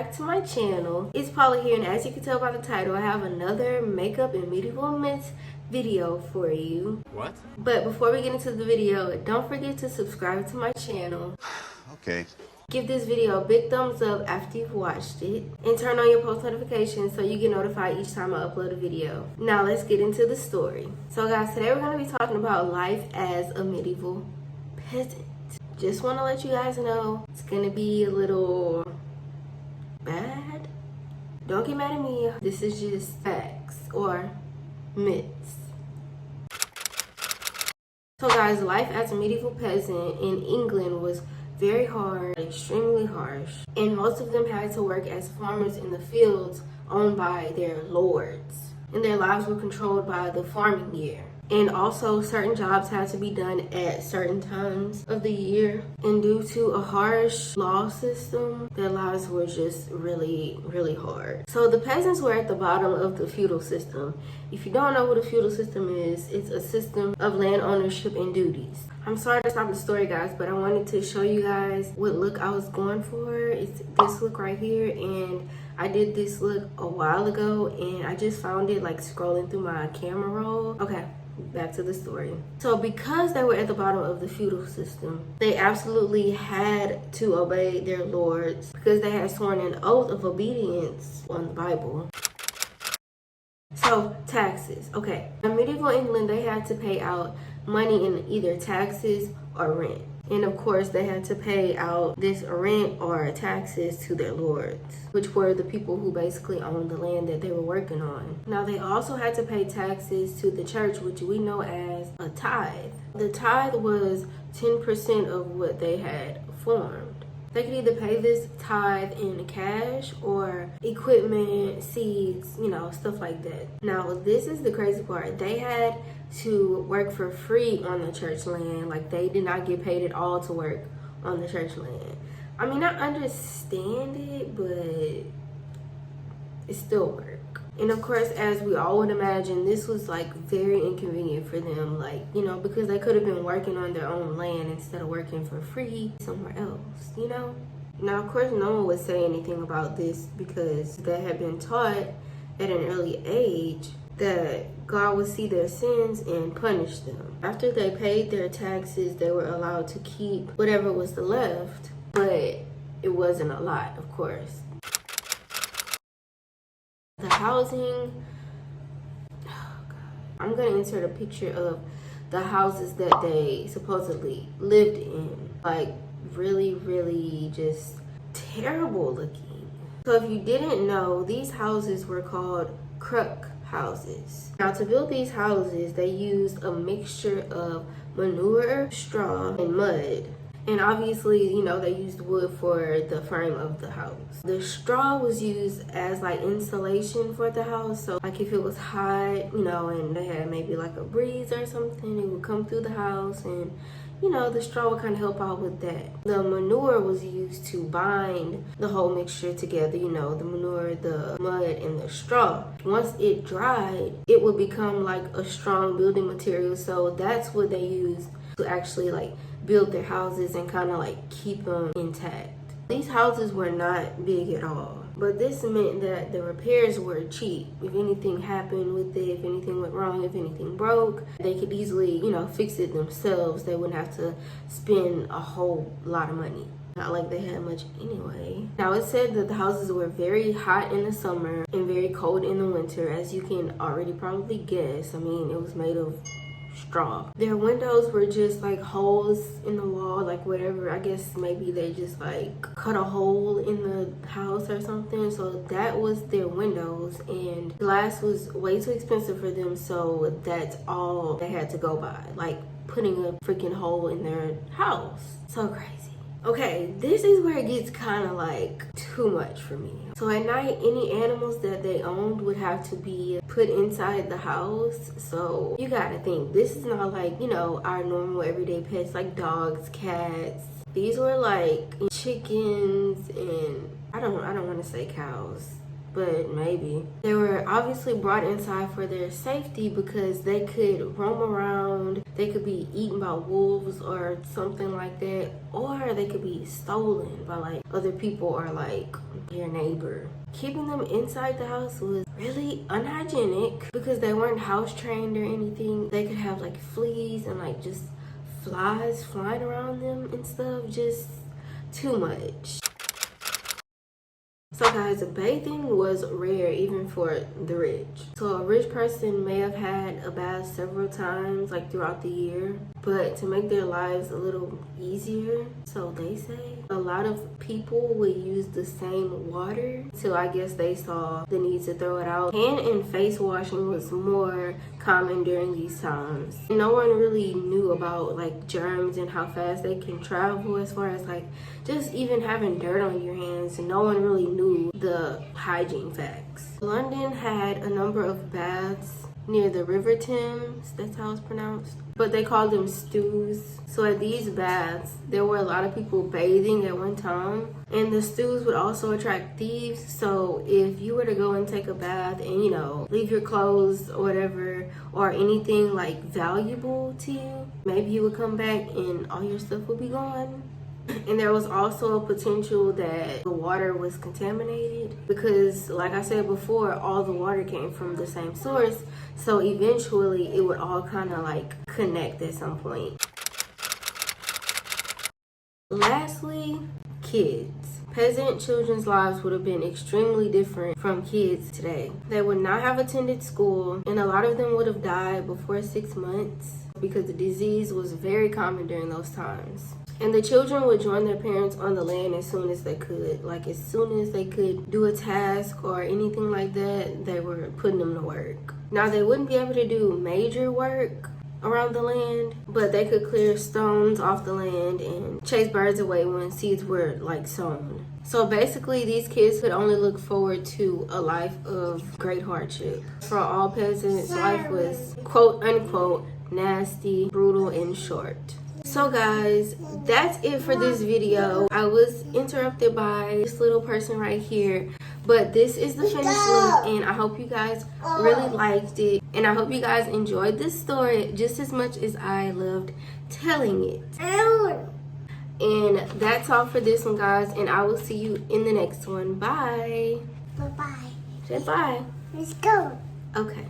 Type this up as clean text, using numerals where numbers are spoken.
back to my channel. It's Paula here, and as you can tell by the title, I have another makeup and medieval myths video for you. What? But before we get into the video, don't forget to subscribe to my channel. Okay. Give this video a big thumbs up after you've watched it, and turn on your post notifications so you get notified each time I upload a video. Now let's get into the story. So guys, today we're going to be talking about life as a medieval peasant. Just want to let you guys know it's going to be a little bad. Don't get mad at me. This is just facts or myths. So guys, life as a medieval peasant in England was very hard, extremely harsh, and most of them had to work as farmers in the fields owned by their lords, and their lives were controlled by the farming year. And also certain jobs had to be done at certain times of the year, and due to a harsh law system, their lives were just really hard. So the peasants were at the bottom of the feudal system. If you don't know what a feudal system is, it's a system of land ownership and duties. I'm sorry to stop the story, guys, but I wanted to show you guys what look I was going for. It's this look right here, and I did this look a while ago, and I just found it like scrolling through my camera roll. Okay, back to the story. So because they were at the bottom of the feudal system, they absolutely had to obey their lords because they had sworn an oath of obedience on the Bible. So taxes. Okay, in medieval England, they had to pay out money in either taxes or rent. And of course, they had to pay out this rent or taxes to their lords, which were the people who basically owned the land that they were working on. Now, they also had to pay taxes to the church, which we know as a tithe. The tithe was 10% of what they had formed. They could either pay this tithe in cash or equipment, seeds, stuff like that. Now, this is the crazy part. They had to work for free on the church land. Like, they did not get paid at all to work on the church land. I mean, I understand it, but it's still work. And of course, as we all would imagine, this was like very inconvenient for them, because they could have been working on their own land instead of working for free somewhere else, Now, of course, no one would say anything about this because they had been taught at an early age that God would see their sins and punish them. After they paid their taxes, they were allowed to keep whatever was left, but it wasn't a lot, of course. The housing, oh God. I'm gonna insert a picture of the houses that they supposedly lived in. Like, really just terrible looking. So if you didn't know, these houses were called crook houses. Now, to build these houses, they used a mixture of manure, straw, and mud. And obviously, they used wood for the frame of the house. The straw was used as like insulation for the house. So like if it was hot, and they had maybe like a breeze or something, it would come through the house, and the straw would kind of help out with that. The manure was used to bind the whole mixture together, the manure, the mud, and the straw. Once it dried, it would become like a strong building material. So that's what they used to actually like build their houses and kind of like keep them intact. These houses were not big at all, but this meant that the repairs were cheap. If anything happened with it, if anything went wrong, if anything broke, they could easily, fix it themselves. They wouldn't have to spend a whole lot of money. Not like they had much anyway. Now, it said that the houses were very hot in the summer and very cold in the winter, as you can already probably guess. I mean, it was made of straw. Their windows were just like holes in the wall, like whatever. I guess maybe they just like cut a hole in the house or something. So that was their windows, and glass was way too expensive for them, so that's all they had to go by, like putting a freaking hole in their house. So crazy. Okay, this is where it gets kind of like too much for me. So at night, any animals that they owned would have to be put inside the house. So you gotta think, this is not like, our normal everyday pets like dogs, cats. These were like chickens and I don't want to say cows, but maybe. They were obviously brought inside for their safety because they could roam around, they could be eaten by wolves or something like that, or they could be stolen by like other people or like your neighbor. Keeping them inside the house was really unhygienic because they weren't house trained or anything. They could have like fleas and like just flies flying around them and stuff. Just too much. So guys, bathing was rare even for the rich. So a rich person may have had a bath several times like throughout the year, but to make their lives a little easier, so they say, a lot of people would use the same water. So I guess they saw the need to throw it out. Hand and face washing was more common during these times. No one really knew about like germs and how fast they can travel, as far as like just even having dirt on your hands. No one really knew the hygiene facts. London had a number of baths near the River Thames, that's how it's pronounced, but they called them stews. So at these baths, there were a lot of people bathing at one time, and the stews would also attract thieves. So if you were to go and take a bath and, you know, leave your clothes or whatever, or anything like valuable to you, maybe you would come back and all your stuff would be gone. And there was also a potential that the water was contaminated because, like I said before, all the water came from the same source. So eventually it would all kind of like connect at some point. Lastly, kids. Peasant children's lives would have been extremely different from kids today. They would not have attended school, and a lot of them would have died before 6 months because the disease was very common during those times. And the children would join their parents on the land as soon as they could. Like as soon as they could do a task or anything like that, they were putting them to work. Now they wouldn't be able to do major work around the land, but they could clear stones off the land and chase birds away when seeds were like sown. So basically these kids could only look forward to a life of great hardship. For all peasants, life was quote unquote nasty, brutal, and short. So guys, that's it for this video. I was interrupted by this little person right here, but this is the finished look, and I hope you guys really liked it, and I hope you guys enjoyed this story just as much as I loved telling it. And that's all for this one, guys, and I will see you in the next one. Bye. Bye-bye. Say bye. Let's go. Okay.